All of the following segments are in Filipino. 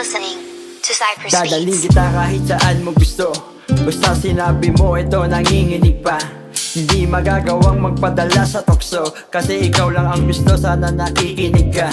listening to Cypress Dadaling Beats. kita kahit saan mo gusto. Basta sinabi mo ito, nanginginig pa. Hindi magagawang magpadala sa tukso, kasi ikaw lang ang gusto, sana nakikinig ka.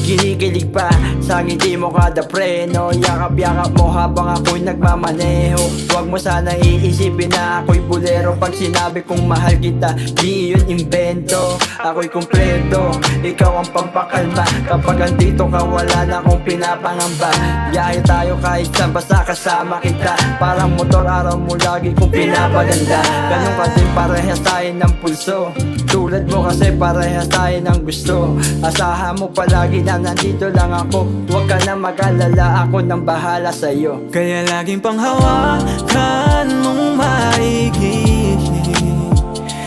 Kinikilig pa sa ngiti mo kada preno, yakap-yakap mo habang ako'y nagmamaneho. Huwag mo sana iisipin na ako'y bulero. Pag sinabi kong mahal kita, di yun invento. Ako'y kumpleto, ikaw ang pampakalma. Kapag andito ka, wala na akong pinapangamba. Biyahe tayo kahit saan, basta kasama kita. Parang motor, araw mo lagi kong pinapaganda. Ganun ka din, parehas tayo ng pulso. Tulad mo kasi parehas tayo ng gusto. Asahan mo palagi na nandito lang ako. Huwag ka na mag-alala, ako nang bahala sa'yo. Kaya laging panghawakan mong maigi.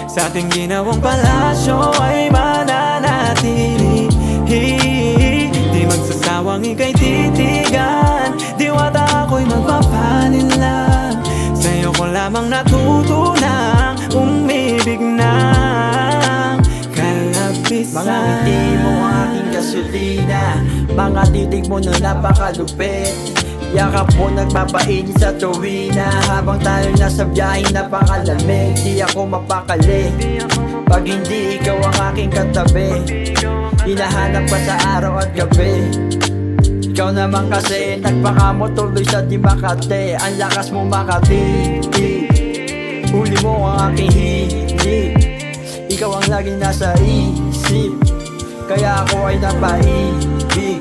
Sa ating ginawang palasyo ay mananatili. Di magsasawang ika'y titigan. Diwata ako'y magpapanin lang. Sa'yo ko lamang natutunang umibig ng kalapisan. Mga ngiti mo ang aking gasolina, mga titig mo na napakalupit. Yakap mo nagpapainit sa tuwina, habang tayo nasa biyaheng napakalamig. Di ako mapakali pag hindi ikaw ang aking katabi. Hinahanap ka sa araw at gabi. Ikaw naman kasi nagpakamo tuloy sa di Makati. Ang lakas mo makatiti, huli mo ang aking hilig. Ikaw ang laging nasa isip, kaya ako ay napaibig.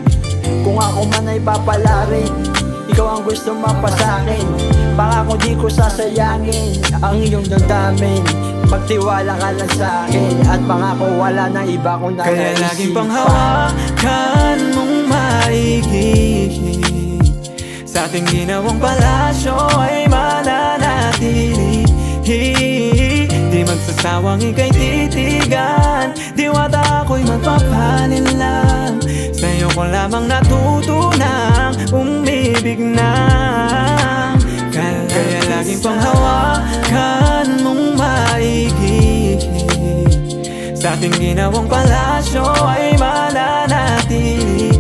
Kung ako man ay papalarin, ikaw ang gusto mapasakin. Pangako di ko sasayangin ang iyong damdamin. Magtiwala ka lang sa'kin, at pangako wala na iba kung nanaisip. Kaya laging panghawakan mong maigi. Sa ating ginawang palasyo ay mananatili. Di magsasawang ika'y titigan. Diwata ako'y magpapanin lang. Sa'yo ko lamang natutunang umibig ng kalapisan. Kaya laging panghawakan mong maigi. Sa ating ginawang palasyo ay mananatili.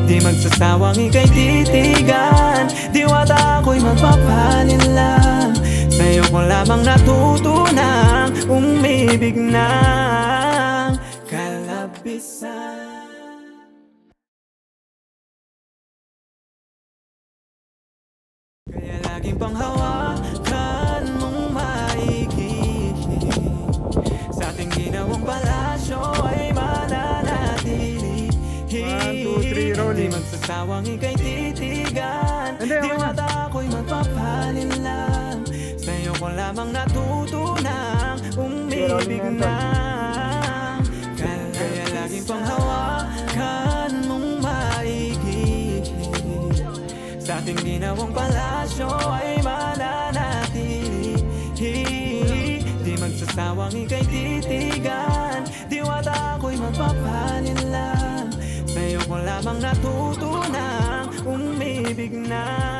Di magsasawang ika'y titigan. Diwata ako'y magpapanin lang. Sa'yo ko lamang natutunang umibig ng kalapisan. Kaya laging panghawakan mong maigi. Sa ating ginawang palasyo ay mananatili. 1, 2, 3, rolling. Di magsasawang ika'y titigan. Diwata ako'y magpapanin lang. Sa'yo ko lamang natutunang umibig ng kalapisan. Kaya laging panghawakan mong maigi. Sa ating ginawang palasyo ay mananatili. Di magsasawang ika'y titigan. Diwata ako'y magpapanin lang. Sa'yo ko lamang natutunang umibig na